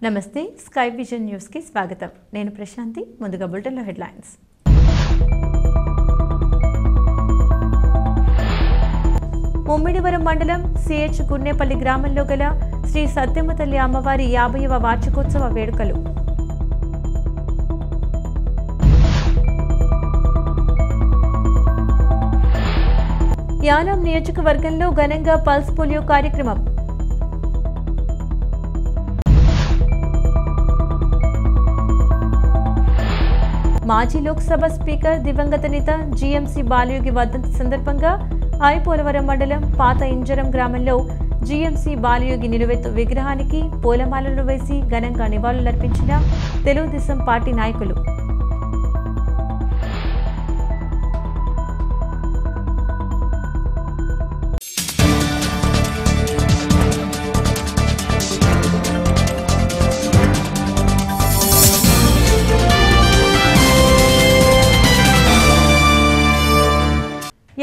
నమస్తే sky vision news కి స్వాగతం. నేను ప్రశాంతి. ముందుగా బులెటిన్ లో హెడ్లైన్స్. ముమ్మిడివరం మండలం సిహెచ్ గున్నేపల్లి గ్రామంలో గల శ్రీ సత్యమ్మ తల్లి అమ్మవారి 50వ వార్షికోత్సవ వేడుకలు. యానాం నియోజకవర్గంలో ఘనంగా పల్స్ పోలియో కార్యక్రమం. మాజీ లోక్సభ స్పీకర్ దివంగత నేత జీఎంసీ బాలయోగి వర్ధంతి సందర్భంగా ఐపోలవరం మండలం పాత ఇంజరం గ్రామంలో జీఎంసీ బాలయోగి నిలువెత్తు విగ్రహానికి పూలమాలలు వేసి ఘనంగా నివాళులర్పించిన తెలుగుదేశం పార్టీ నాయకులు.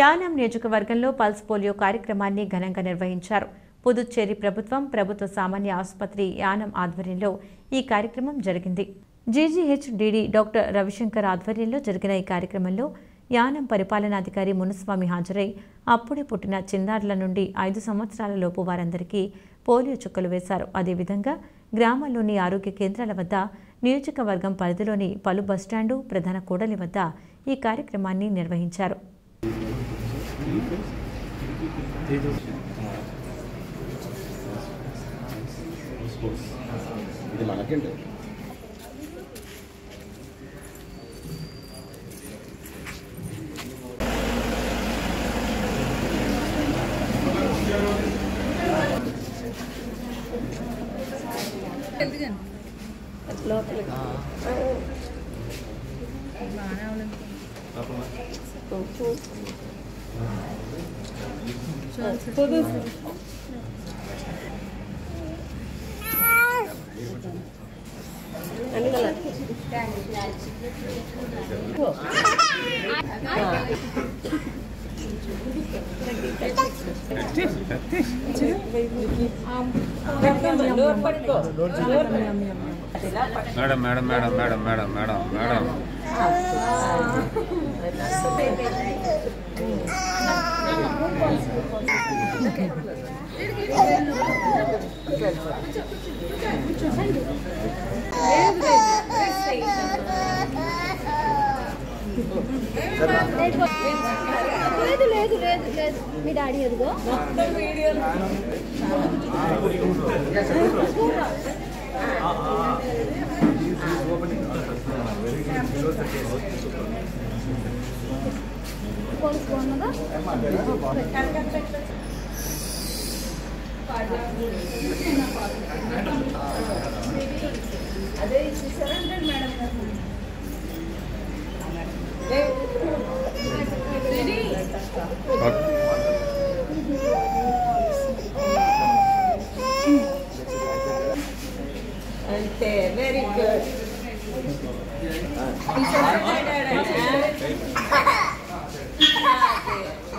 యానాం నియోజకవర్గంలో పల్స్ పోలియో కార్యక్రమాన్ని ఘనంగా నిర్వహించారు. పుదుచ్చేరి ప్రభుత్వ సామాన్య ఆసుపత్రి యానాం ఆధ్వర్యంలో ఈ కార్యక్రమం జరిగింది. జీజీహెచ్డిడి డాక్టర్ రవిశంకర్ ఆధ్వర్యంలో జరిగిన ఈ కార్యక్రమంలో యానాం పరిపాలనాధికారి మునుస్వామి హాజరై అప్పుడే పుట్టిన చిన్నారుల నుండి 5 సంవత్సరాల లోపు వారందరికీ పోలియో చుక్కలు వేశారు. అదేవిధంగా గ్రామాల్లోని ఆరోగ్య కేంద్రాల వద్ద, నియోజకవర్గం పరిధిలోని పలు బస్టాండు, ప్రధాన కూడలి వద్ద ఈ కార్యక్రమాన్ని నిర్వహించారు. ఇది మనకేంటి madam madam madam madam madam madam madam లేదు లేదు లేదు లేదు మీ డాడీ ఎదుగో అదే 600 మేడం. అంతే, very good.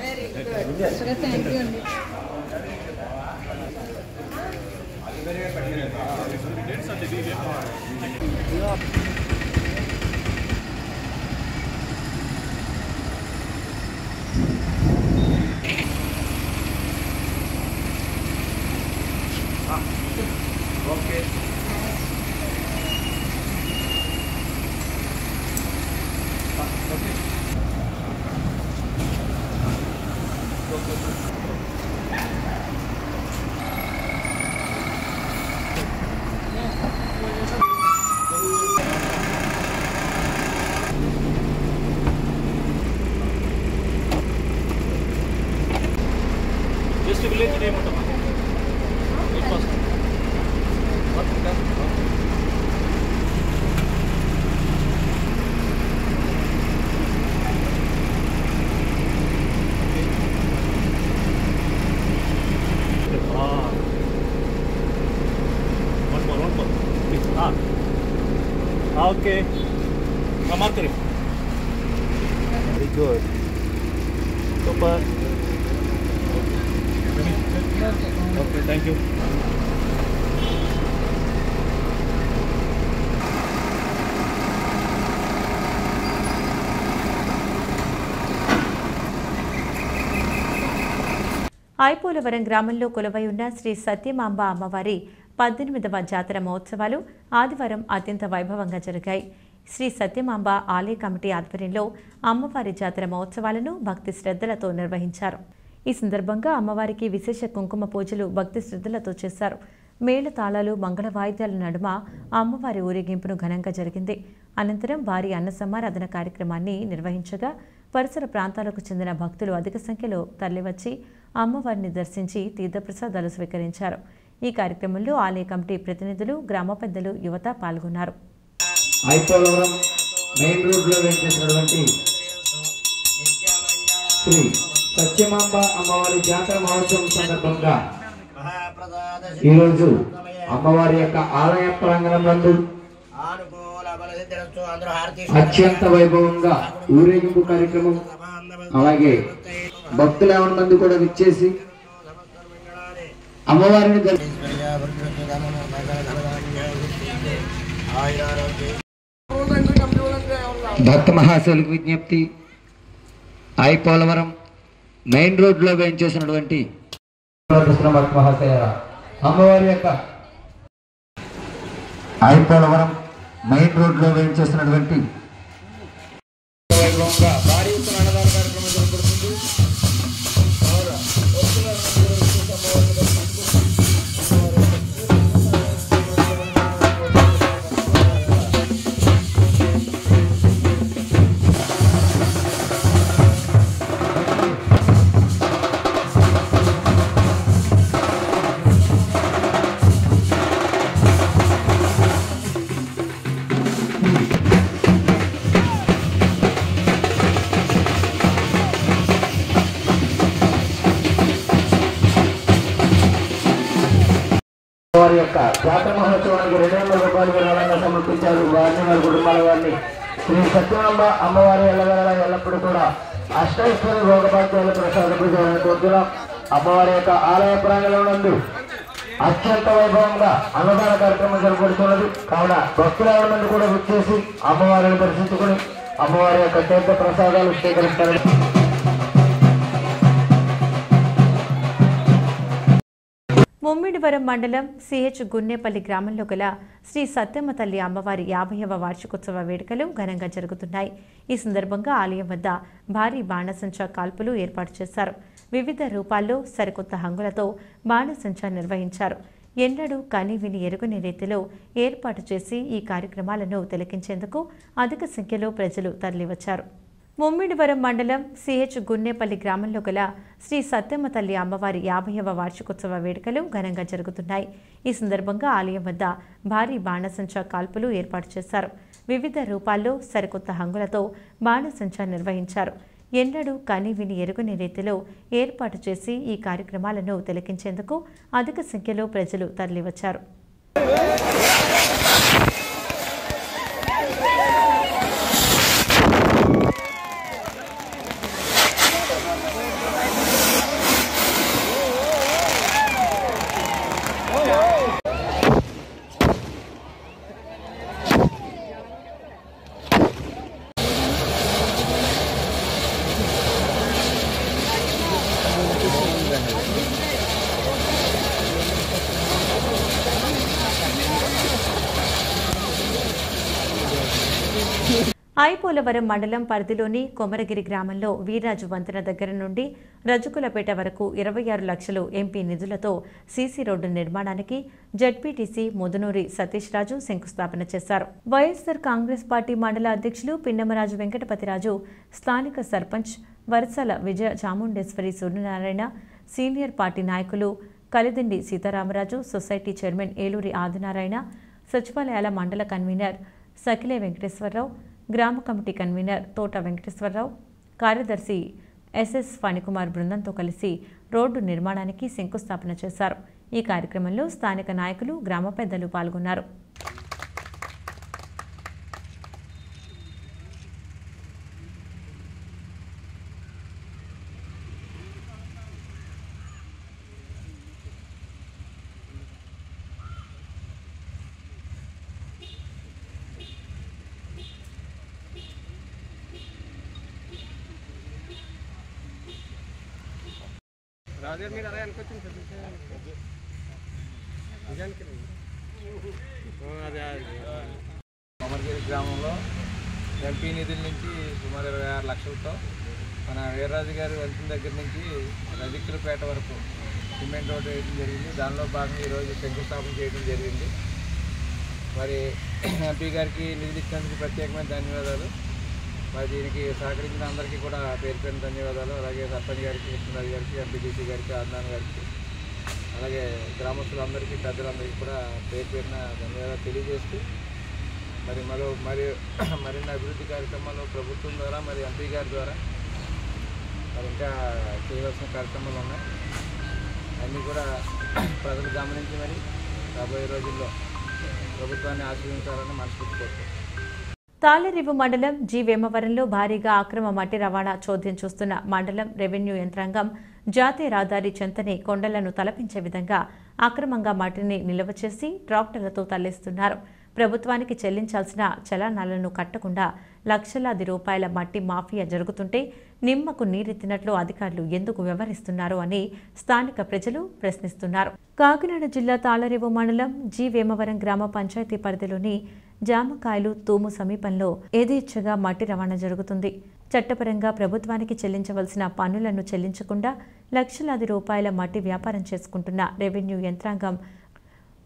Very good, thank you అండి. ఓకే జస్ట్ విలేజ్ నేమ్ ఉంటాం. Okay. Mark it. Very good. Super. Okay, thank you. I. Polavaram గ్రామంలో కొలువై ఉన్న శ్రీ సత్యమాంబ అమ్మవారి 18వ జాతర మహోత్సవాలు ఆదివారం అత్యంత వైభవంగా జరిగాయి. శ్రీ సత్యమాంబ ఆలయ కమిటీ ఆధ్వర్యంలో అమ్మవారి జాతర మహోత్సవాలను భక్తి శ్రద్ధలతో నిర్వహించారు. ఈ సందర్భంగా అమ్మవారికి విశేష కుంకుమ పూజలు భక్తి శ్రద్ధలతో చేశారు. మేళ తాళాలు మంగళ వాయిద్యాల నడుమ అమ్మవారి ఊరేగింపును ఘనంగా జరిగింది. అనంతరం భారీ అన్న సమారాధన కార్యక్రమాన్ని నిర్వహించగా పరిసర ప్రాంతాలకు చెందిన భక్తులు అధిక సంఖ్యలో తరలివచ్చి అమ్మవారిని దర్శించి తీర్థప్రసాదాలు స్వీకరించారు. ఈ కార్యక్రమంలో ఆలయ కమిటీ ప్రతినిధులు, గ్రామ పెద్దలు, యువత పాల్గొన్నారు. ఐపోలవరం మెయిన్ రోడ్లో వెంచేసినటువంటి శ్రీ సత్యమాంబ అమ్మవారి జాతర మహోత్సవం సందర్భంగా ఈరోజు అమ్మవారి యొక్క ఆలయ ప్రాంగణం నందు అత్యంత వైభవంగా ఊరేగింపు కార్యక్రమం, అలాగే భక్తులు 50 మంది కూడా విచ్చేసి అమ్మవారిని భక్త మహాశయులకు విజ్ఞప్తి, ఐపోలవరం మెయిన్ రోడ్లో వేయించేసినటువంటి మహాశయ అమ్మవారి యొక్క ఐపోలవరం మెయిన్ రోడ్లో వేయించేసినటువంటి భారీ ఎత్తున అన్నదాన కార్యక్రమం జరుగుతుంది. వారి యొక్క జాతర మహోత్సవానికి 200 రూపాయలు విరాళంగా సమర్పించారు. వారిని వారి కుటుంబాల వారిని శ్రీ సత్యమాంబ అమ్మవారి ఎల్లవేళ ఎల్లప్పుడూ కూడా అష్టైశ్వర్య భోగభాగ్యాలు ప్రసాదించాలని కోరుతున్నాం. అమ్మవారి యొక్క ఆలయ ప్రాంగణం నందు అత్యంత వైభవంగా అన్నదాన కార్యక్రమం జరగబడుతున్నది. కావున భక్తుల మంది కూడా విచ్చేసి అమ్మవారిని దర్శించుకుని అమ్మవారి యొక్క తీర్థ ప్రసాదాలు స్వీకరిస్తారు. ముమ్మిడివరం మండలం సిహెచ్ గున్నేపల్లి గ్రామంలో గల శ్రీ సత్యమ్మ తల్లి అమ్మవారి 50వ వార్షికోత్సవ వేడుకలు ఘనంగా జరుగుతున్నాయి. ఈ సందర్భంగా ఆలయం వద్ద భారీ బాణసంచా కాల్పులు ఏర్పాటు చేశారు. వివిధ రూపాల్లో సరికొత్త హంగులతో బాణసంచా నిర్వహించారు. ఎన్నడూ కని విని ఎరుగని రీతిలో ఏర్పాటు చేసి ఈ కార్యక్రమాలను తిలకించేందుకు అధిక సంఖ్యలో ప్రజలు తరలివచ్చారు. ముమ్మిడివరం మండలం సిహెచ్ గున్నేపల్లి గ్రామంలో గల శ్రీ సత్యమ్మ తల్లి అమ్మవారి 50వ వార్షికోత్సవ వేడుకలు ఘనంగా జరుగుతున్నాయి. ఈ సందర్భంగా ఆలయం వద్ద భారీ బాణసంచా కాల్పులు ఏర్పాటు చేశారు. వివిధ రూపాల్లో సరికొత్త హంగులతో బాణసంచా నిర్వహించారు. ఎన్నడూ కని విని ఎరుగని రీతిలో ఏర్పాటు చేసి ఈ కార్యక్రమాలను తిలకించేందుకు అధిక సంఖ్యలో ప్రజలు తరలివచ్చారు. ఐపోలవరం మండలం పరిధిలోని కొమరగిరి గ్రామంలో వీర్రాజు వంతెన దగ్గర నుండి రజుకులపేట వరకు 26 లక్షలు ఎంపీ నిధులతో సీసీ రోడ్డు నిర్మాణానికి జడ్పీటీసీ ముదునూరి సతీష్ రాజు శంకుస్థాపన చేశారు. వైఎస్ఆర్ కాంగ్రెస్ పార్టీ మండల అధ్యక్షులు పిన్నమరాజు వెంకటపతిరాజు, స్థానిక సర్పంచ్ వరసల విజయ చాముండేశ్వరి సూర్యనారాయణ, సీనియర్ పార్టీ నాయకులు కలిదిండి సీతారామరాజు, సొసైటీ చైర్మన్ ఏలూరి ఆదినారాయణ, సచివాలయాల మండల కన్వీనర్ సకిలే వెంకటేశ్వరరావు, గ్రామ కమిటీ కన్వీనర్ తోట వెంకటేశ్వరరావు, కార్యదర్శి ఎస్ఎస్ ఫణికుమార్ బృందంతో కలిసి రోడ్డు నిర్మాణానికి శంకుస్థాపన చేశారు. ఈ కార్యక్రమంలో స్థానిక నాయకులు, గ్రామ పెద్దలు పాల్గొన్నారు. కొమరగిరి గ్రామంలో ఎంపీ నిధుల నుంచి సుమారు 26 లక్షలతో మన వీర్రాజు గారి వెళ్తున్న దగ్గర నుంచి రజిక్కులపేట వరకు సిమెంట్ రోడ్డు వేయడం జరిగింది. దానిలో భాగంగా ఈరోజు శంకుస్థాపన చేయడం జరిగింది. మరి ఎంపీ గారికి నిధులు ఇచ్చినందుకు ప్రత్యేకమైన ధన్యవాదాలు. మరి దీనికి సహకరించిన అందరికీ కూడా పేరు పేరున ధన్యవాదాలు. అలాగే సర్పంచ్ గారికి, కృష్ణరాజు గారికి, ఎంపీటీసీ గారికి, ఆందాన్ గారికి, అలాగే గ్రామస్తులందరికీ, పెద్దలందరికీ కూడా పేరు పేరున ధన్యవాదాలు తెలియజేస్తూ మరి మరిన్ని అభివృద్ధి కార్యక్రమాలు ప్రభుత్వం ద్వారా మరి ఎంపీ గారి ద్వారా మరి ఇంకా చేయవలసిన కార్యక్రమాలు ఉన్నాయి. అన్నీ కూడా ప్రజలు గమనించి మరి రాబోయే రోజుల్లో ప్రభుత్వాన్ని ఆశీర్వదించాలని మనస్ఫూర్తి కోరుతున్నాను. తాళ్లరేవు మండలం జి వేమవరంలో భారీగా అక్రమ మట్టి రవాణా చోద్యం చూస్తున్న మండలం రెవెన్యూ యంత్రాంగం జాతీయ రహదారి చెంతని కొండలను తలపించే విధంగా అక్రమంగా మట్టిని నిల్వ చేసి ట్రాక్టర్లతో తరలిస్తున్నారు. ప్రభుత్వానికి చెల్లించాల్సిన చలానాలను కట్టకుండా లక్షలాది రూపాయల మట్టి మాఫియా జరుగుతుంటే నిమ్మకు నీరెత్తినట్లు అధికారులు ఎందుకు వ్యవహరిస్తున్నారు అని స్థానిక ప్రజలు ప్రశ్నిస్తున్నారు. కాకినాడ జిల్లా తాళ్లరేవు మండలం జి వేమవరం గ్రామ పంచాయతీ పరిధిలోని జామకాయలు తూము సమీపంలో యథేచ్ఛగా మట్టి రవాణా జరుగుతుంది. చట్టపరంగా ప్రభుత్వానికి చెల్లించవలసిన పన్నులను చెల్లించకుండా లక్షలాది రూపాయల మట్టి వ్యాపారం చేసుకుంటున్న రెవెన్యూ యంత్రాంగం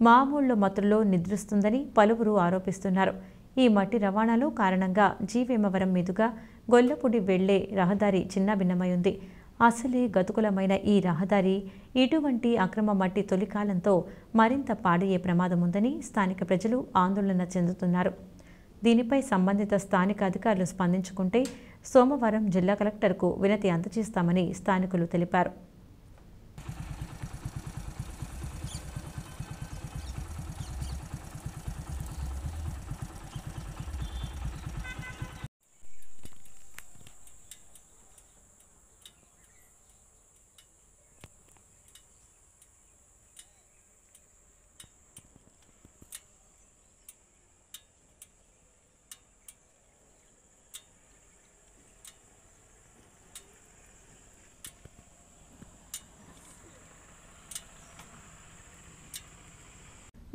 మామూళ్ల మత్తులో నిద్రిస్తుందని పలువురు ఆరోపిస్తున్నారు. ఈ మట్టి రవాణాలో కారణంగా జి వేమవరం మీదుగా గొల్లపూడి వెళ్లే రహదారి చిన్నభిన్నమై ఉంది. అసలే గతుకులమైన ఈ రహదారి ఇటువంటి అక్రమ మట్టి తొలికాలంతో మరింత పాడయ్యే ప్రమాదం ఉందని స్థానిక ప్రజలు ఆందోళన చెందుతున్నారు. దీనిపై సంబంధిత స్థానిక అధికారులు స్పందించుకుంటే సోమవారం జిల్లా కలెక్టర్కు వినతి అందజేస్తామని స్థానికులు తెలిపారు.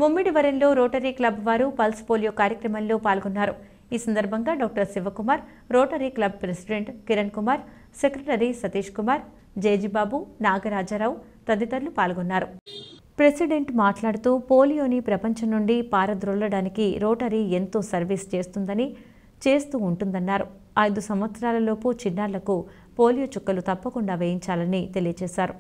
ముమ్మిడివరంలో రోటరీ క్లబ్ వారు పల్స్ పోలియో కార్యక్రమంలో పాల్గొన్నారు. ఈ సందర్భంగా doctor Sivakumar, rotary club president Kiran Kumar, secretary Satish Kumar, Jejibabu, Nagarajarao తదితరులు పాల్గొన్నారు. ప్రెసిడెంట్ మాట్లాడుతూ పోలియోని ప్రపంచం నుండి పారద్రోలడానికి రోటరీ ఎంతో సర్వీస్ చేస్తూ ఉంటుందన్నారు. 5 సంవత్సరాలలోపు చిన్నారులకు పోలియో చుక్కలు తప్పకుండా వేయించాలని తెలియజేశారు.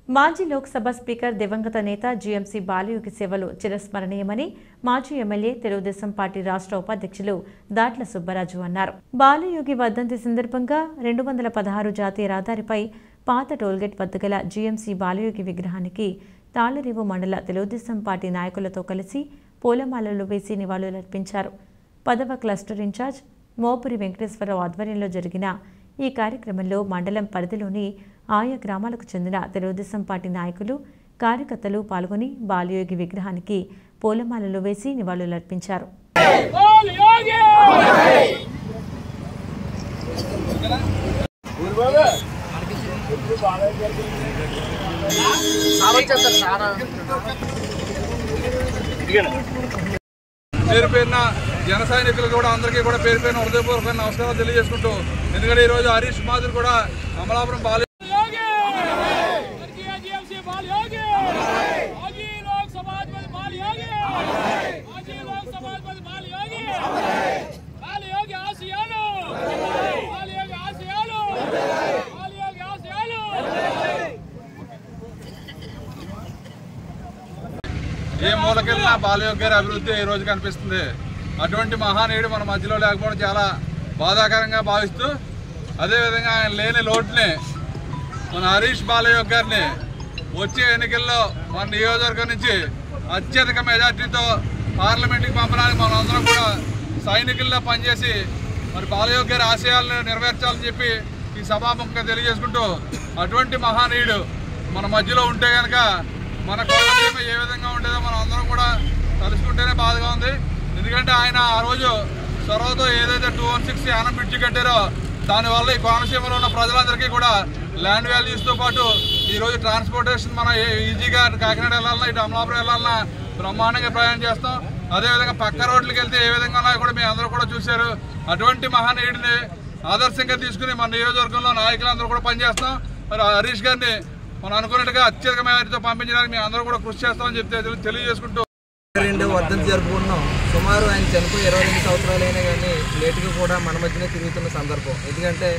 మాజీ లోక్సభ స్పీకర్ దివంగత నేత జీఎంసీ బాలయోగి సేవలు చిరస్మరణీయమని మాజీ ఎమ్మెల్యే తెలుగుదేశం పార్టీ రాష్ట్ర ఉపాధ్యక్షులు దాట్ల సుబ్బరాజు అన్నారు. బాలయోగి వర్ధంతి సందర్భంగా 216 జాతీయ రహదారిపై పాత టోల్గేట్ వద్ద గల జీఎంసీ బాలయోగి విగ్రహానికి తాళ్లరేవు మండల తెలుగుదేశం పార్టీ నాయకులతో కలిసి పూలమాలలు వేసి నివాళులర్పించారు. 10వ క్లస్టర్ ఇన్ఛార్జ్ మోపురి వెంకటేశ్వరరావు ఆధ్వర్యంలో జరిగిన ఈ కార్యక్రమంలో మండలం పరిధిలోని ఆయా గ్రామాలకు చెందిన తెలుగుదేశం పార్టీ నాయకులు, కార్యకర్తలు పాల్గొని బాలయోగి విగ్రహానికి పూలమాలలు వేసి నివాళులర్పించారు. పేరు పేరున జన సైనికులు కూడా అందరికీ కూడా పేరు పేరున హృదయపూర్వక నమస్కారాలు తెలియజేసుకుంటూ, ఎందుకంటే ఈరోజు హరీష్ మాధుర్ కూడా అమలాపురం బాలయోగి బాలయోగి గారి అభివృద్ధి ఈ రోజు కనిపిస్తుంది. అటువంటి మహానీయుడు మన మధ్యలో లేకపోవడం చాలా బాధాకరంగా భావిస్తూ, అదేవిధంగా ఆయన లేని లోటుని మన హరీష్ బాలయోగి గారిని వచ్చే ఎన్నికల్లో మన నియోజకవర్గం నుంచి అత్యధిక మెజార్టీతో పార్లమెంట్కి పంపడానికి మనందరం కూడా సైనికుల్లో పనిచేసి మరి బాలయోగి గారి ఆశయాలను నెరవేర్చాలని చెప్పి ఈ సభాముఖంగా తెలియజేసుకుంటూ, అటువంటి మహానీయుడు మన మధ్యలో ఉంటే కనుక మన కోనసీమ ఏ విధంగా ఉండేదో మనం అందరం కూడా తలుచుకుంటేనే బాధగా ఉంది. ఎందుకంటే ఆయన ఆ రోజు చొరవతో ఏదైతే 216 యానం బ్రిడ్జి కట్టారో దానివల్ల ఈ కోనసీమలో ఉన్న ప్రజలందరికీ కూడా ల్యాండ్ వాల్యూస్తో పాటు ఈరోజు ట్రాన్స్పోర్టేషన్ మనం ఈజీగా కాకినాడ వెళ్ళాలన్నా, ఇటు అమలాపురం వెళ్ళాలన్నా బ్రహ్మాండంగా ప్రయాణం చేస్తాం. అదేవిధంగా పక్క రోడ్లకు వెళ్తే ఏ విధంగా ఉన్నాయో కూడా మీ అందరూ కూడా చూశారు. అటువంటి మహానీయుడిని ఆదర్శంగా తీసుకుని మన నియోజకవర్గంలో నాయకులందరూ కూడా పనిచేస్తాం. మరి హరీష్ గారిని మనం అనుకున్నట్టుగా అత్యధిక మేరతో పంపించడానికి మేము అందరూ కూడా కృషి చేస్తామని చెప్తే తెలియజేసుకుంటూ వర్ధంతి జరుపుకుంటున్నాం. సుమారు ఆయన చనిపోయి 22 సంవత్సరాలైనా కానీ లేటుగా కూడా మన మధ్యనే తిరుగుతున్న సందర్భం. ఎందుకంటే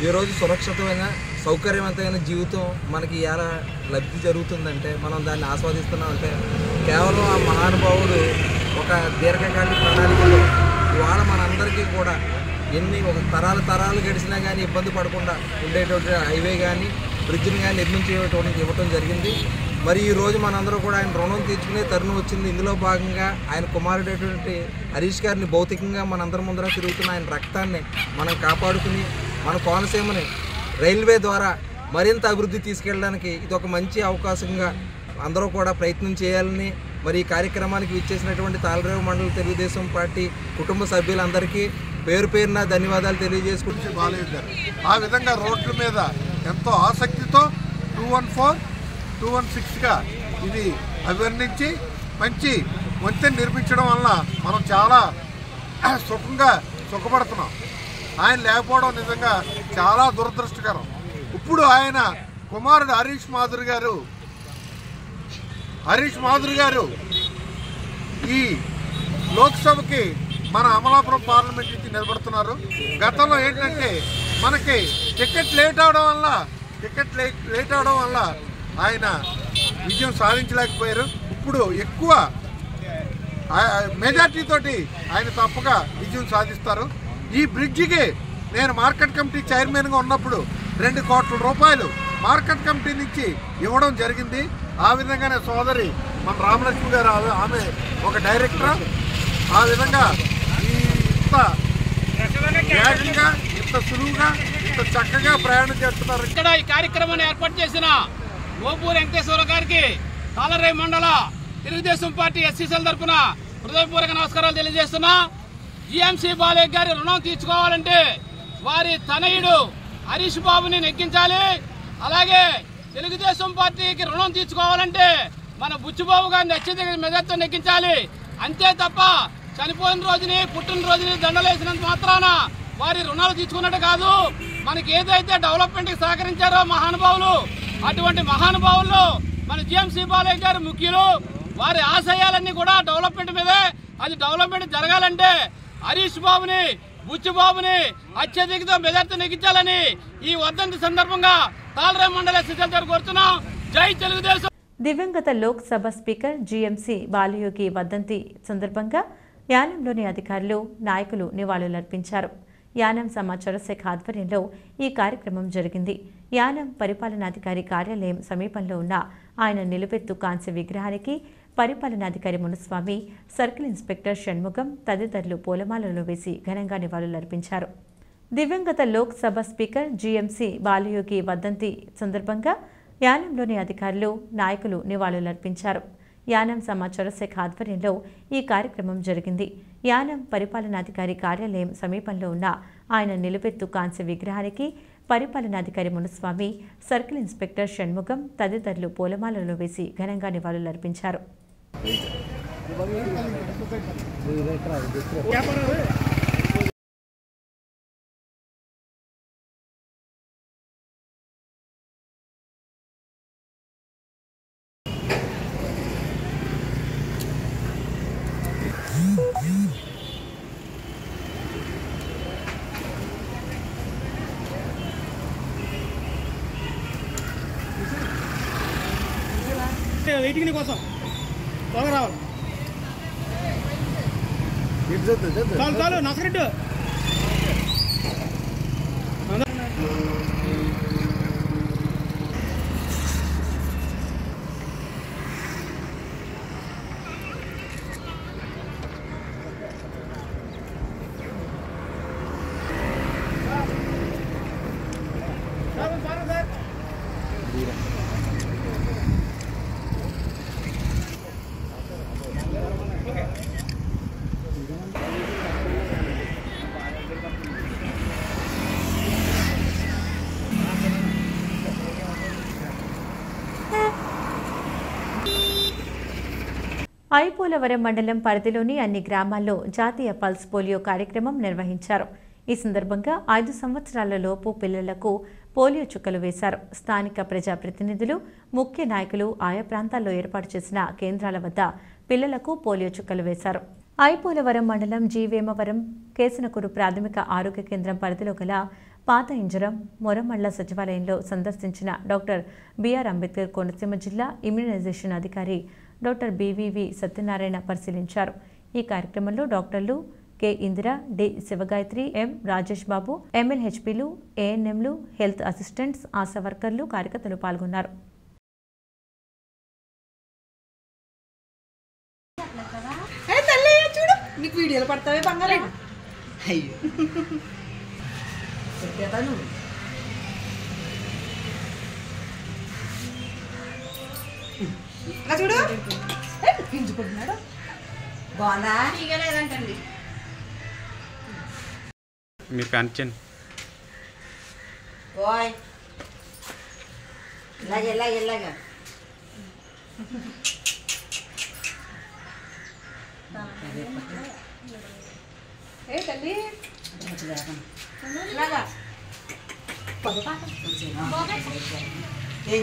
ఈరోజు సురక్షితమైన సౌకర్యవంతమైన జీవితం మనకి ఎలా లబ్ధి జరుగుతుందంటే మనం దాన్ని ఆస్వాదిస్తున్నామంటే కేవలం ఆ మహానుభావుడు ఒక దీర్ఘకాలిక ప్రణాళికలో ఇవాళ మనందరికీ కూడా ఒక తరాలు గడిచినా కానీ ఇబ్బంది పడకుండా ఉండేటువంటి హైవే కానీ బ్రిడ్జ్ని కానీ నిర్మించేటువంటి ఇవ్వటం జరిగింది. మరి ఈ రోజు మనందరూ కూడా ఆయన రుణం తీర్చుకునే తరుణం వచ్చింది. ఇందులో భాగంగా ఆయన కుమారుడైనటువంటి హరీష్ గారిని భౌతికంగా మనందరి ముందర తిరుగుతున్న ఆయన రక్తాన్ని మనం కాపాడుకుని మన కోనసీమని రైల్వే ద్వారా మరింత అభివృద్ధి తీసుకెళ్ళడానికి ఇది ఒక మంచి అవకాశంగా అందరూ కూడా ప్రయత్నం చేయాలని మరి ఈ కార్యక్రమానికి విచ్చేసినటువంటి తాళరేవు మండల తెలుగుదేశం పార్టీ కుటుంబ సభ్యులందరికీ పేరు పేరున ధన్యవాదాలు తెలియజేసుకుంటూ బాలయ్య గారు ఆ విధంగా రోడ్ల మీద ఎంతో ఆసక్తితో 214, 216గా ఇది అభివర్ణించి మంచి వంతెన నిర్మించడం వల్ల మనం చాలా సుఖపడుతున్నాం. ఆయన లేకపోవడం నిజంగా చాలా దురదృష్టకరం. ఇప్పుడు ఆయన కుమారుడు హరీష్ మాధురి గారు ఈ లోక్సభకి మన అమలాపురం పార్లమెంట్ నుంచి నిలబడుతున్నారు. గతంలో ఏంటంటే మనకి టికెట్ లేట్ అవడం వల్ల ఆయన విజయం సాధించలేకపోయారు. ఇప్పుడు ఎక్కువ మెజార్టీ తోటి ఆయన తప్పగా విజయం సాధిస్తారు. ఈ బ్రిడ్జికి నేను మార్కెట్ కమిటీ చైర్మన్గా ఉన్నప్పుడు 2 కోట్ల రూపాయలు మార్కెట్ కమిటీ నుంచి ఇవ్వడం జరిగింది. ఆ విధంగానే సోదరి మన రామలక్ష్మి గారు ఆమె ఒక డైరెక్టర్. ఆ విధంగా ఇంత వేగంగా ఇంత సులువుగా ఇంత చక్కగా ప్రయాణం చేస్తున్నారు. ఇక్కడ ఈ కార్యక్రమాన్ని ఏర్పాటు చేసిన ఓపూరి వెంకటేశ్వర గారికి తాళరేవు మండల తెలుగుదేశం పార్టీ ఎస్సీసీల తరఫున హృదయపూర్వక నమస్కారాలు తెలియజేస్తున్నా. జీఎంసీ బాలయ్య గారి రుణం తీర్చుకోవాలంటే వారి తనయుడు హరీష్ బాబుని నెగ్గించాలి. అలాగే తెలుగుదేశం పార్టీకి రుణం తీర్చుకోవాలంటే మన బుచ్చిబాబు గారిని అత్యధిక మెజార్టీతో నెగ్గించాలి. అంతే తప్ప చనిపోయిన రోజుని పుట్టినరోజుని దండలేసినంత మాత్రాన వారి రుణాలు తీర్చుకున్నట్టు కాదు. మనకి ఏదైతే డెవలప్మెంట్ కి సహకరించారో మహానుభావులు, అటువంటి మహానుభావుల్లో మన జీఎంసీ బాలయ్య గారు ముఖ్యులు. వారి ఆశయాలన్నీ కూడా డెవలప్మెంట్ మీదే. అది డెవలప్మెంట్ జరగాలంటే హరీష్ బాబుని బుచ్చిబాబుని అత్యధికతో మెజార్టీ నెగ్గించాలని ఈ వర్ధంతి సందర్భంగా తాళరేవు మండల ఎస్సీసీల కోరుతున్నాం. జై తెలుగుదేశం. దివంగత లోక్సభ స్పీకర్ జీఎంసీ బాలయోగి వర్ధంతి సందర్భంగా యానంలోని అధికారులు, నాయకులు నివాళులర్పించారు. యానం సమాచార శాఖ ఆధ్వర్యంలో ఈ కార్యక్రమం జరిగింది. యానం పరిపాలనాధికారి కార్యాలయం సమీపంలో ఉన్న ఆయన నిలువెత్తు కాంస్య విగ్రహానికి పరిపాలనాధికారి మునుస్వామి, సర్కిల్ ఇన్స్పెక్టర్ షణ్ముగం తదితరులు పూలమాలలు వేసి ఘనంగా నివాళులర్పించారు. దివంగత లోక్సభ స్పీకర్ జీఎంసీ బాలయోగి వర్ధంతి సందర్భంగా యానంలోని అధికారులు, నాయకులు నివాళులర్పించారు. యానం సమాచార శాఖ ఆధ్వర్యంలో ఈ కార్యక్రమం జరిగింది. యానం పరిపాలనాధికారి కార్యాలయం సమీపంలో ఉన్న ఆయన నిలువెత్తు కాంస్య విగ్రహానికి పరిపాలనాధికారి మునుస్వామి, సర్కిల్ ఇన్స్పెక్టర్ షణ్ముగం తదితరులు పూలమాలలు వేసి ఘనంగా నివాళులర్పించారు. వెయిటింగ్ కోసం త్వరగా రావాలి. చాలు నసరెడ్డి ఐపోలవరం మండలం పరిధిలోని అన్ని గ్రామాల్లో జాతీయ పల్స్ పోలియో కార్యక్రమం నిర్వహించారు. ఈ సందర్భంగా 5 సంవత్సరాల లోపు పిల్లలకు పోలియో చుక్కలు వేశారు. స్థానిక ప్రజాప్రతినిధులు, ముఖ్య నాయకులు ఆయా ప్రాంతాల్లో ఏర్పాటు చేసిన కేంద్రాల వద్ద పిల్లలకు పోలియో చుక్కలు వేశారు. ఐపోలవరం మండలం జీవేమవరం కేసనకూరు ప్రాథమిక ఆరోగ్య కేంద్రం పరిధిలో గల పాత ఇంజరం మొరమళ్ల సచివాలయంలో సందర్శించిన డాక్టర్ బిఆర్ అంబేద్కర్ కోనసీమ జిల్లా ఇమ్యునైజేషన్ అధికారి డాక్టర్ బివివి సత్యనారాయణ పరిశీలించారు. ఈ కార్యక్రమంలో డాక్టర్లు కె ఇందిర, డి శివగాయత్రి, ఎం రాజేష్ బాబు, ఎంఎల్హెచ్పీలు, ఏఎన్ఎంలు, హెల్త్ అసిస్టెంట్స్, ఆశా వర్కర్లు, కార్యకర్తలు పాల్గొన్నారు. నీకు వీడియోలు పడతావే బంగారం అయ్యో చూడు గింజుకుంటున్నాడు బాగుందా లేదంటండి మీరు కనిచండి ఓయ్ ఇలాగా ఏ తల్లి ఇలాగా ఏం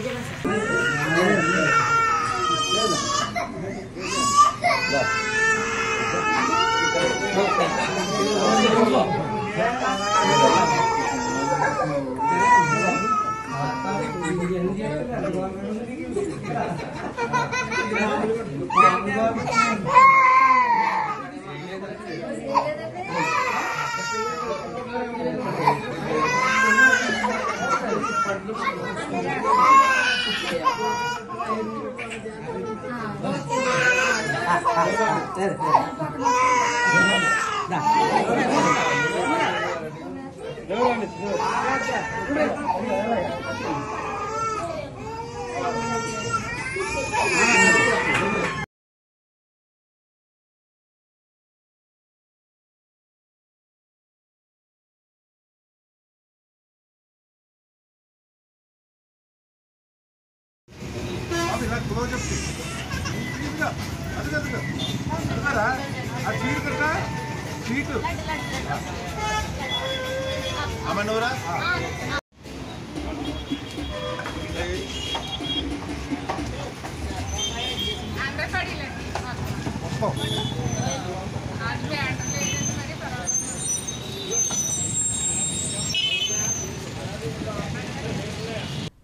అమనూరా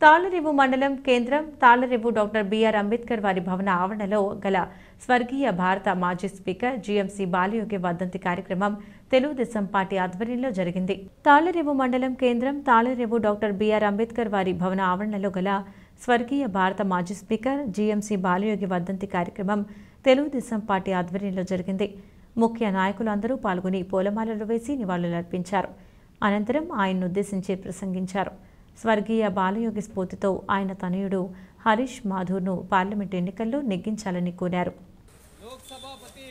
తాళ్లరేవు మండలం కేంద్రం తాళ్లరేవు డాక్టర్ బిఆర్ అంబేద్కర్ వారి భవన ఆవరణలో గల స్వర్గీయ భారత మాజీ స్పీకర్ జీఎంసీ బాలయోగి వర్ధంతి కార్యక్రమం తెలుగుదేశం పార్టీ ఆధ్వర్యంలో జరిగింది. తాళ్లరేవు మండలం కేంద్రం తాళ్లరేవు డాక్టర్ బిఆర్ అంబేద్కర్ వారి భవన ఆవరణలో గల స్వర్గీయ భారత మాజీ స్పీకర్ జీఎంసీ బాలయోగి వర్ధంతి కార్యక్రమం తెలుగుదేశం పార్టీ ఆధ్వర్యంలో జరిగింది. ముఖ్య నాయకులందరూ పాల్గొని పూలమాలలు వేసి నివాళులర్పించారు. అనంతరం ఆయన్ను ఉద్దేశించి ప్రసంగించారు. స్వర్గీయ బాలయోగి స్ఫూర్తితో ఆయన తనయుడు హరీష్ మాధూర్ను పార్లమెంట్ ఎన్నికల్లో నెగ్గించాలని కోరారు. లోక్సభాపతి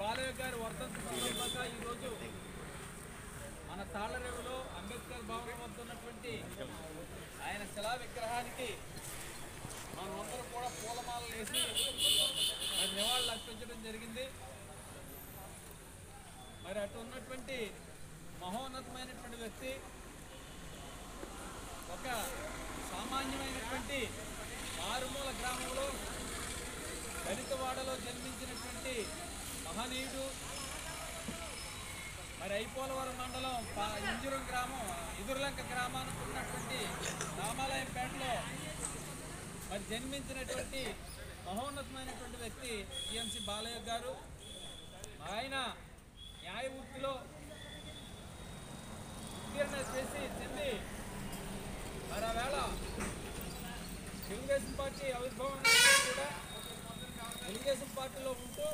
బాలయోగి గారి వర్ధంతి సందర్భంగా ఈరోజు మన తాళ్లరేవులో అంబేద్కర్ భవనం వద్ద ఉన్నటువంటి ఆయన శిలా విగ్రహానికి మనమందరం కూడా పూలమాలలు వేసి మరి నివాళులు అర్పించడం జరిగింది. మరి అటు ఉన్నటువంటి మహోన్నతమైనటువంటి వ్యక్తి, ఒక సామాన్యమైనటువంటి మారుమూల గ్రామంలో దళితవాడలో జన్మించినటువంటి మహనీయుడు. మరి ఐపోలవరం మండలం ఇంజురం గ్రామం ఎదురులంక గ్రామానికి ఉన్నటువంటి రామాలయంపేటలో మరి జన్మించినటువంటి మహోన్నతమైనటువంటి వ్యక్తి జిఎంసి బాలయ్య గారు. ఆయన న్యాయవృత్తిలో ఉత్తీర్ణ చెంది మరి ఆ వేళ తెలుగుదేశం పార్టీ ఆవిర్భావం కూడా తెలుగుదేశం పార్టీలో ఉంటూ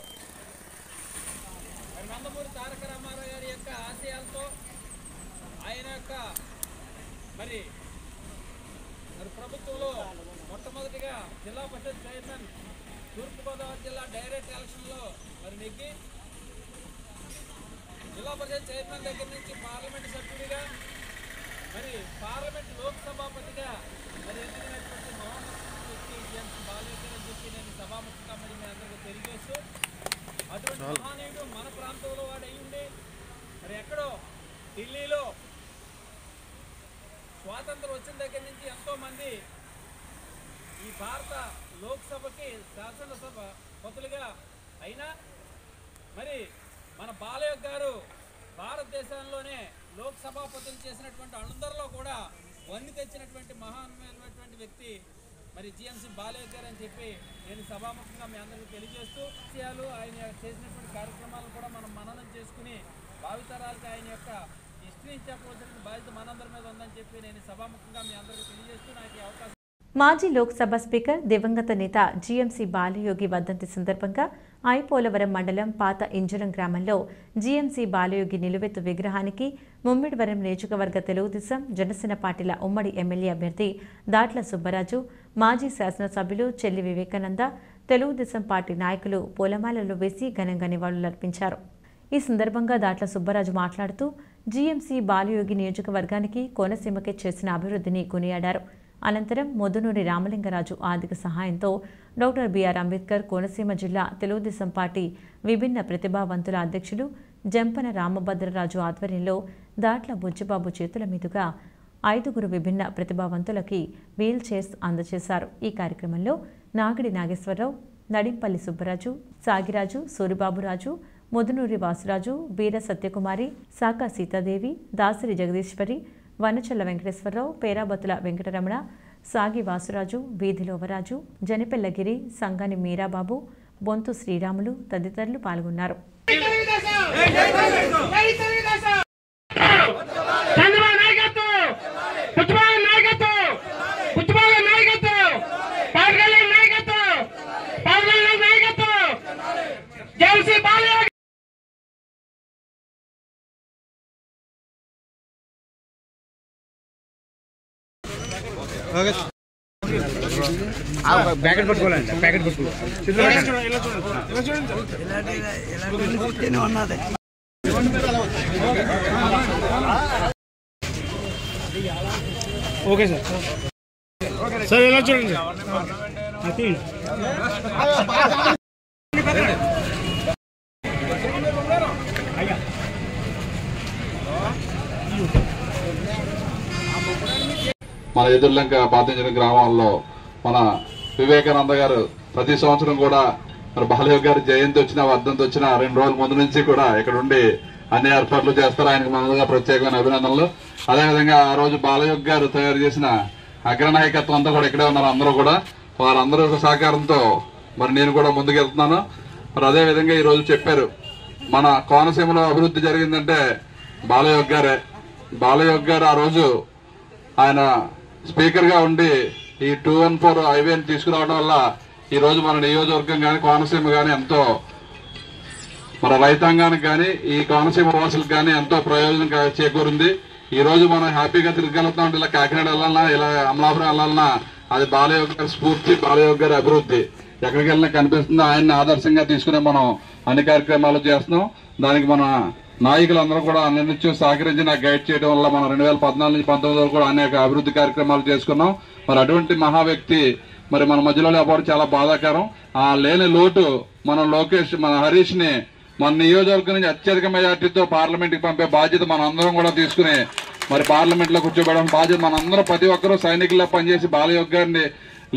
మరి నందమూరి తారక రామారావు గారి యొక్క ఆశయాలతో ఆయన యొక్క మరి ప్రభుత్వంలో మొట్టమొదటిగా జిల్లా పరిషత్ చైర్మన్ తూర్పుగోదావరి జిల్లా డైరెక్ట్ ఎలక్షన్లో మరి నెగ్గి జిల్లా పరిషత్ చైర్మన్ దగ్గర నుంచి పార్లమెంటు సభ్యుడిగా మరి పార్లమెంట్ లోక్సభాపతిగా మరి ఎన్నికైనటువంటి మహోన్నత వ్యక్తి జిఎంసి బాలయ్య గారు అని చెప్పి నేను సభాముఖంగా మరి మీ అందరికీ తెలియజేస్తూ అటువంటి మహానీయుడు మన ప్రాంతంలో వాడు అయ్యుండి మరి ఎక్కడో ఢిల్లీలో స్వాతంత్రం వచ్చిన దగ్గర నుంచి ఎంతోమంది ఈ భారత లోక్సభకి శాసనసభ పతులుగా అయినా మరి మన బాలయ్య గారు భారతదేశంలోనే లోక్సభాపతులు చేసినటువంటి అందరిలో కూడా వన్ని తెచ్చినటువంటి మహానమైనటువంటి వ్యక్తి మరి జిఎంసి బాలయ్య గారు అని చెప్పి నేను సభాముఖంగా మీ అందరికీ తెలియజేస్తూ విషయాలు ఆయన చేసినటువంటి కార్యక్రమాలను కూడా మనం మననం చేసుకుని భావితరాలకి ఆయన యొక్క హిస్టరీని చెప్పవలసిన బాధ్యత మనందరి మీద ఉందని చెప్పి నేను సభాముఖంగా మీ అందరికీ తెలియజేస్తూ నాకు ఈ అవకాశం. మాజీ లోక్సభ స్పీకర్ దివంగత నేత జీఎంసీ బాలయోగి వర్ధంతి సందర్భంగా ఐపోలవరం మండలం పాత ఇంజరం గ్రామంలో జీఎంసీ బాలయోగి నిలువెత్తు విగ్రహానికి ముమ్మిడివరం నియోజకవర్గ తెలుగుదేశం జనసేన పార్టీల ఉమ్మడి ఎమ్మెల్యే అభ్యర్థి దాట్ల సుబ్బరాజు, మాజీ శాసనసభ్యులు చెల్లి వివేకానంద, తెలుగుదేశం పార్టీ నాయకులు పూలమాలలు వేసి ఘనంగా నివాళులర్పించారు. ఈ సందర్భంగా దాట్ల సుబ్బరాజు మాట్లాడుతూ జీఎంసీ బాలయోగి నియోజకవర్గానికి కోనసీమకే చేసిన అభివృద్ధిని కొనియాడారు. అనంతరం మొద్దునూరి రామలింగరాజు ఆర్థిక సహాయంతో డాక్టర్ బిఆర్ అంబేద్కర్ కోనసీమ జిల్లా తెలుగుదేశం పార్టీ విభిన్న ప్రతిభావంతుల అధ్యక్షులు జంపన రామభద్రరాజు ఆధ్వర్యంలో దాట్ల బుజ్జిబాబు చేతుల మీదుగా 5 విభిన్న ప్రతిభావంతులకి వీల్ చైర్స్ అందజేశారు. ఈ కార్యక్రమంలో నాగిడి నాగేశ్వరరావు, నడింపల్లి సుబ్బరాజు, సాగిరాజు, సూరిబాబురాజు, మొదునూరి వాసురాజు, వీర సత్యకుమారి, సాకా సీతాదేవి, దాసరి జగదీశ్వరి, వనచల్ల వెంకటేశ్వరరావు, పేరాబతుల వెంకటరమణ, సాగి వాసురాజు, వీధిలోవరాజు, జనిపెల్లగిరి, సంగాని మీరాబాబు, బొంతు శ్రీరాములు తదితరులు పాల్గొన్నారు. ప్యాకెట్ పట్టుకోవాలండి, ప్యాకెట్ పట్టుకోవాలి. ఓకే సార్, సార్ ఎలా చూడండి. మన ఎదుర్లంక పాతించిన గ్రామాల్లో మన వివేకానంద గారు ప్రతి సంవత్సరం కూడా మరి బాలయ్య గారి జయంతి వచ్చిన వర్ధంతి వచ్చిన 2 రోజుల ముందు నుంచి కూడా ఇక్కడ ఉండి అన్ని ఏర్పాట్లు చేస్తారు. ఆయనకు మనగా ప్రత్యేకమైన అభినందనలు. అదేవిధంగా ఆ రోజు బాలయ్య గారు తయారు చేసిన అగ్రనాయకత్వం అంతా కూడా ఇక్కడే ఉన్నారు. అందరూ కూడా వారందరూ సహకారంతో మరి నేను కూడా ముందుకెళ్తున్నాను. మరి అదేవిధంగా ఈ రోజు చెప్పారు మన కోనసీమలో అభివృద్ధి జరిగిందంటే బాలయ్య గారే. బాలయ్య గారు ఆ రోజు ఆయన స్పీకర్ గా ఉండి ఈ 214 హైవేని తీసుకురావడం వల్ల ఈ రోజు మన నియోజకవర్గం గాని కోనసీమ గాని ఎంతో మన రైతాంగానికి గాని ఈ కోనసీమ వాసులకు గాని ఎంతో ప్రయోజనం చేకూరింది. ఈ రోజు మనం హ్యాపీగా తిరగలుగుతాం. ఇలా కాకినాడ వెళ్ళాలన్నా, ఇలా అమలాపురం వెళ్ళాలన్నా అది బాలయ్య గారి స్ఫూర్తి, బాలయ్య గారి అభివృద్ధి ఎక్కడికి వెళ్ళినా కనిపిస్తుంది. ఆయన్ని ఆదర్శంగా తీసుకునే మనం అన్ని కార్యక్రమాలు చేస్తున్నాం. దానికి మన నాయకులందరూ కూడా అన్నింటి సహకరించి నాకు గైడ్ చేయడం వల్ల మనం 2014 నుంచి 19 వరకు కూడా అనేక అభివృద్ధి కార్యక్రమాలు చేసుకున్నాం. మరి అటువంటి మహా వ్యక్తి మరి మన మధ్యలో లేకపోవడం చాలా బాధాకరం. ఆ లేని లోటు మన లోకేష్, మన హరీష్ ని మన నియోజకవర్గం నుంచి అత్యధిక మెజార్టీతో పార్లమెంట్ కి పంపే బాధ్యత మన అందరం కూడా తీసుకుని మరి పార్లమెంట్ లో కూర్చోబెట్టడం బాధ్యత మనందరం ప్రతి ఒక్కరూ సైనికుల్లో పనిచేసి బాలయ్య గారిని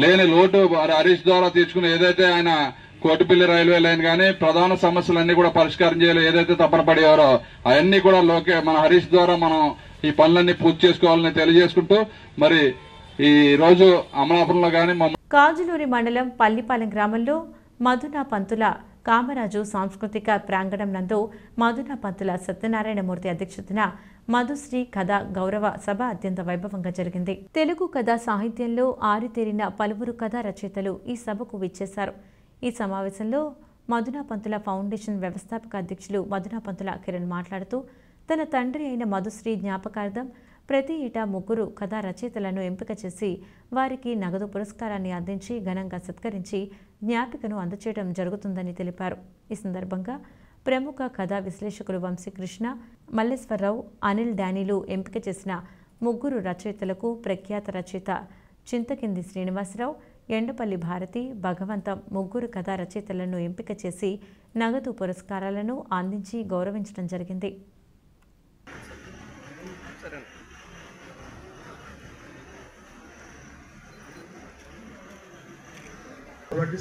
లేని లోటు హరీష్ ద్వారా తీర్చుకుని ఏదైతే ఆయన కోటిపల్లి రైల్వే లైన్ గానీ ప్రధాన సమస్యలన్నీ కూడా పరిష్కారం చేయాలి ఏదైతే తపన పడేవారో అవన్నీ కూడా మన హరీష్ ద్వారా మనం ఈ పనులన్నీ పూర్తి చేసుకోవాలని తెలియజేసుకుంటూ మరి ఈ రోజు అమలాపురంలో గానీ కాజులూరి మండలం పల్లిపాలెం గ్రామంలో మధునా పంతుల కామరాజు సాంస్కృతిక ప్రాంగణం నందు మధునా పంతుల సత్యనారాయణమూర్తి అధ్యక్షతన మధుశ్రీ కథా గౌరవ సభ అత్యంత వైభవంగా జరిగింది. తెలుగు కథా సాహిత్యంలో ఆరితేరిన పలువురు కథా రచయితలు ఈ సభకు విచ్చేశారు. ఈ సమావేశంలో మధునా పంతుల ఫౌండేషన్ వ్యవస్థాపక అధ్యక్షులు మధునా పంతుల కిరణ్ మాట్లాడుతూ తన తండ్రి అయిన మధుశ్రీ జ్ఞాపకార్థం ప్రతి ఏటా 3 కథా రచయితలను ఎంపిక చేసి వారికి నగదు పురస్కారాన్ని అందించి ఘనంగా సత్కరించి జ్ఞాపికను అందచేయడం జరుగుతుందని తెలిపారు. ఈ సందర్భంగా ప్రముఖ కథా విశ్లేషకులు వంశీకృష్ణ, మల్లేశ్వరరావు, అనిల్ డానీలు ఎంపిక చేసిన 3 రచయితలకు ప్రఖ్యాత రచయిత చింతకింది శ్రీనివాసరావు, ఎండపల్లి భారతి, భగవంతం 3 కథా రచయితలను ఎంపిక చేసి నగదు పురస్కారాలను అందించి గౌరవించడం జరిగింది.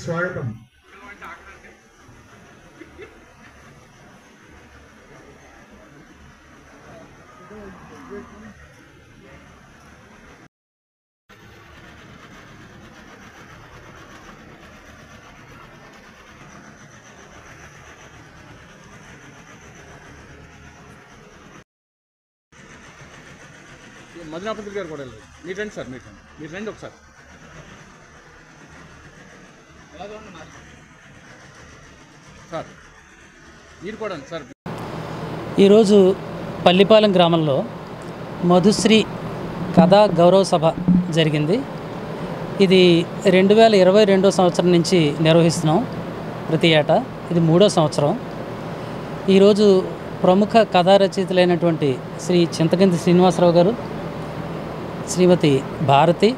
స్వాగతం. మధునా పంతులు గారు కూడా వెళ్ళారు. మీరు రండి సార్, మీరు రండి ఒకసారి. సార్ మీరు కూడా సార్. ఈరోజు పల్లిపాలెం గ్రామంలో మధుశ్రీ కథా గౌరవ సభ జరిగింది. ఇది 2022 సంవత్సరం నుంచి నిర్వహిస్తున్నాం ప్రతి ఏటా. ఇది 3వ సంవత్సరం. ఈరోజు ప్రముఖ కథా రచయితలైనటువంటి శ్రీ చింతకింది శ్రీనివాసరావు గారు, శ్రీమతి భారతి,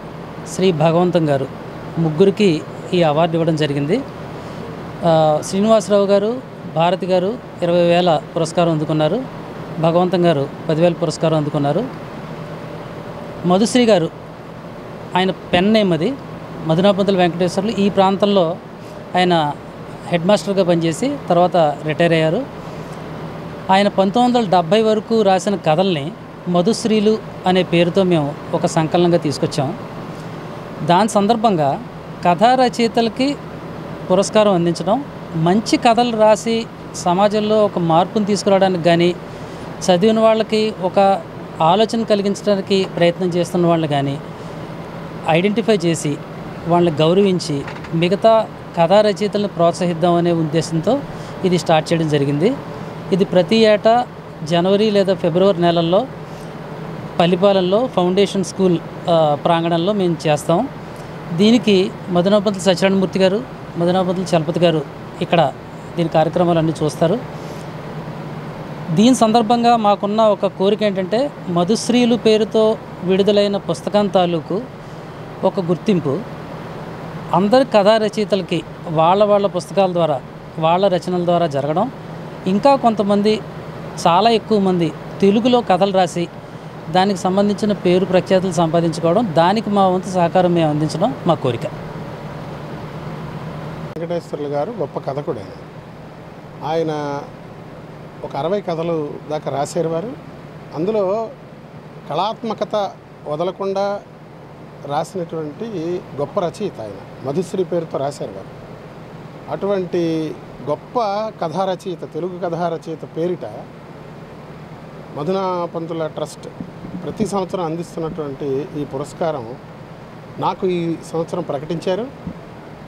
శ్రీ భగవంతం గారు 3కి ఈ అవార్డు ఇవ్వడం జరిగింది. శ్రీనివాసరావు గారు, భారతి గారు 20,000 పురస్కారం అందుకున్నారు. భగవంతం గారు 10,000 పురస్కారం అందుకున్నారు. మధుశ్రీ గారు ఆయన పెన్ నేమ్ అది, మధునా పంతుల వెంకటేశ్వర్లు. ఈ ప్రాంతంలో ఆయన హెడ్ మాస్టర్గా పనిచేసి తర్వాత రిటైర్ అయ్యారు. ఆయన 1970 వరకు రాసిన కథల్ని మధుశ్రీలు అనే పేరుతో మేము ఒక సంకలనంగా తీసుకొచ్చాం. దాని సందర్భంగా కథా రచయితలకి పురస్కారం అందించడం, మంచి కథలు రాసి సమాజంలో ఒక మార్పును తీసుకురావడానికి కానీ, చదివిన వాళ్ళకి ఒక ఆలోచన కలిగించడానికి ప్రయత్నం చేస్తున్న వాళ్ళు కానీ ఐడెంటిఫై చేసి వాళ్ళని గౌరవించి మిగతా కథా రచయితలను ప్రోత్సహిద్దామనే ఉద్దేశంతో ఇది స్టార్ట్ చేయడం జరిగింది. ఇది ప్రతి ఏటా జనవరి లేదా ఫిబ్రవరి నెలల్లో పల్లిపాలెంలో ఫౌండేషన్ స్కూల్ ప్రాంగణంలో మేము చేస్తాం. దీనికి మధునా పంతుల సత్యనారాయణమూర్తి గారు, మధునా పంతుల చలపతి గారు ఇక్కడ దీని కార్యక్రమాలన్నీ చూస్తారు. దీని సందర్భంగా మాకున్న ఒక కోరిక ఏంటంటే, మధుశ్రీలు పేరుతో విడుదలైన పుస్తకం తాలూకు ఒక గుర్తింపు అందరి కథా రచయితలకి వాళ్ళ పుస్తకాల ద్వారా, వాళ్ళ రచనల ద్వారా జరగడం, ఇంకా కొంతమంది చాలా ఎక్కువ మంది తెలుగులో కథలు రాసి దానికి సంబంధించిన పేరు ప్రఖ్యాతులు సంపాదించుకోవడం, దానికి మా వంతు సహకారం మేము అందించడం మా కోరిక. వెంకటేశ్వర్లు గారు గొప్ప కథకుడు. ఆయన ఒక 60 కథలు దాకా రాశారు వారు. అందులో కళాత్మకత వదలకుండా రాసినటువంటి గొప్ప రచయిత ఆయన. మధుశ్రీ పేరుతో రాశారు వారు. అటువంటి గొప్ప కథా రచయిత, తెలుగు కథా రచయిత పేరిట మధునా పంతుల ట్రస్ట్ ప్రతి సంవత్సరం అందిస్తున్నటువంటి ఈ పురస్కారం నాకు ఈ సంవత్సరం ప్రకటించారు.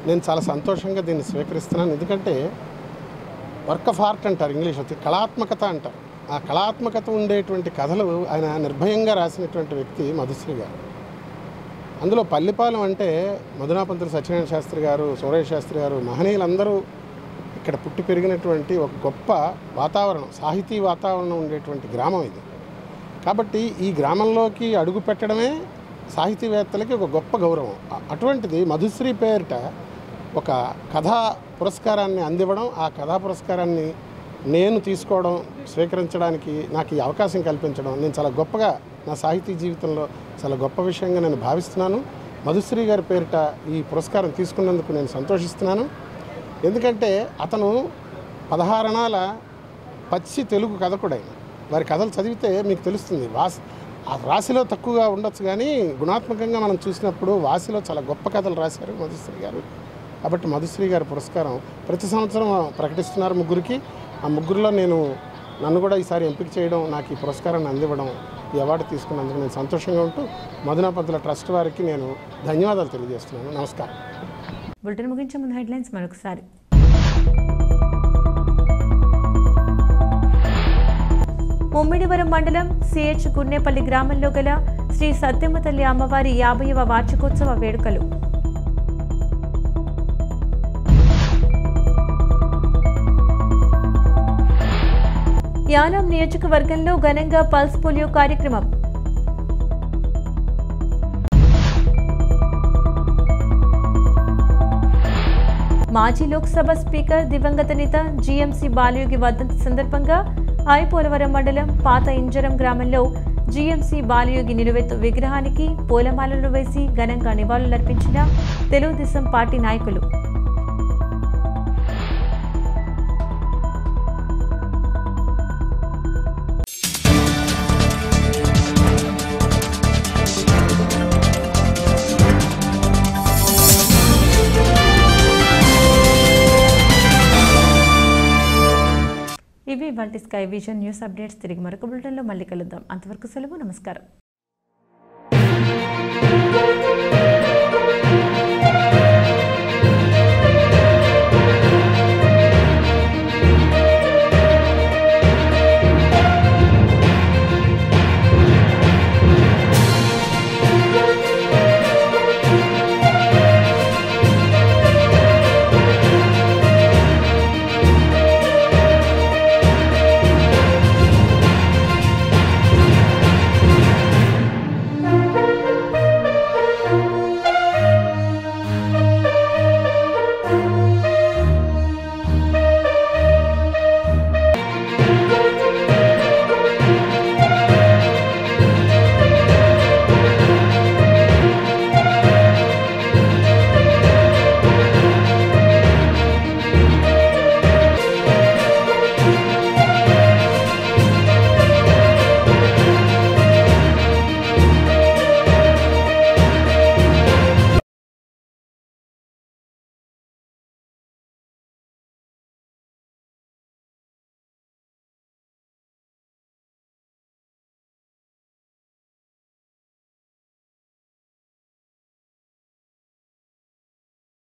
నేను చాలా సంతోషంగా దీన్ని స్వీకరిస్తున్నాను. ఎందుకంటే వర్క్ ఆఫ్ ఆర్ట్ అంటారు ఇంగ్లీష్, కళాత్మకత అంటారు. ఆ కళాత్మకత ఉండేటువంటి కథలు ఆయన నిర్భయంగా రాసినటువంటి వ్యక్తి మధుశ్రీ గారు. అందులో పల్లిపాలెం అంటే మధునా పంతులు సత్యనారాయణ శాస్త్రి గారు, సూరయ్య శాస్త్రి గారు, మహనీయులందరూ ఇక్కడ పుట్టి పెరిగినటువంటి ఒక గొప్ప వాతావరణం, సాహితీ వాతావరణం ఉండేటువంటి గ్రామం ఇది. కాబట్టి ఈ గ్రామంలోకి అడుగు పెట్టడమే సాహితీవేత్తలకి ఒక గొప్ప గౌరవం. అటువంటిది మధుశ్రీ పేరిట ఒక కథా పురస్కారాన్ని అందివ్వడం, ఆ కథా పురస్కారాన్ని నేను తీసుకోవడం, స్వీకరించడానికి నాకు ఈ అవకాశం కల్పించడం నేను చాలా గొప్పగా, నా సాహితీ జీవితంలో చాలా గొప్ప విషయంగా నేను భావిస్తున్నాను. మధుశ్రీ గారి పేరిట ఈ పురస్కారం తీసుకున్నందుకు నేను సంతోషిస్తున్నాను. ఎందుకంటే అతను 16 అణాల పచ్చి తెలుగు కథకుడైన. వారి కథలు చదివితే మీకు తెలుస్తుంది. ఆ రాశిలో తక్కువగా ఉండొచ్చు కానీ గుణాత్మకంగా మనం చూసినప్పుడు వాసిలో చాలా గొప్ప కథలు రాశారు మధుశ్రీ గారు. కాబట్టి మధుశ్రీ గారి పురస్కారం ప్రతి సంవత్సరం ప్రకటిస్తున్నారు ముగ్గురికి. ఆ ముగ్గురులో నన్ను కూడా ఈసారి ఎంపిక చేయడం, నాకు ఈ పురస్కారాన్ని అందివ్వడం, ఈ అవార్డు తీసుకున్నందుకు నేను సంతోషంగా ఉంటూ మధునా పంతుల ట్రస్ట్ వారికి నేను ధన్యవాదాలు తెలియజేస్తున్నాను. నమస్కారం. బులెటిన్ ముగించే ముందు హెడ్లైన్స్ మరొకసారి. ముమ్మిడివరం మండలం సిహెచ్ గున్నేపల్లి గ్రామంలో గల శ్రీ సత్యమ్మ తల్లి అమ్మవారి 50వ వార్షికోత్సవ వేడుకలు. యానాం నియోజకవర్గంలో ఘనంగా పల్స్ పోలియో కార్యక్రమం. మాజీ లోక్సభ స్పీకర్ దివంగత నేత జీఎంసీ బాలయోగి వర్ధంతి సందర్భంగా ఐపోలవరం మండలం పాత ఇంజరం గ్రామంలో జీఎంసీ బాలయోగి నిలువెత్తు విగ్రహానికి పూలమాలలు వేసి ఘనంగా నివాళులర్పించిన తెలుగుదేశం పార్టీ నాయకులు. ఇవి వాటి స్కై విజన్ న్యూస్ అప్డేట్స్. తిరిగి మరొక బులెటిన్లో మళ్ళీ కలుద్దాం. అంతవరకు సెలవు. నమస్కారం.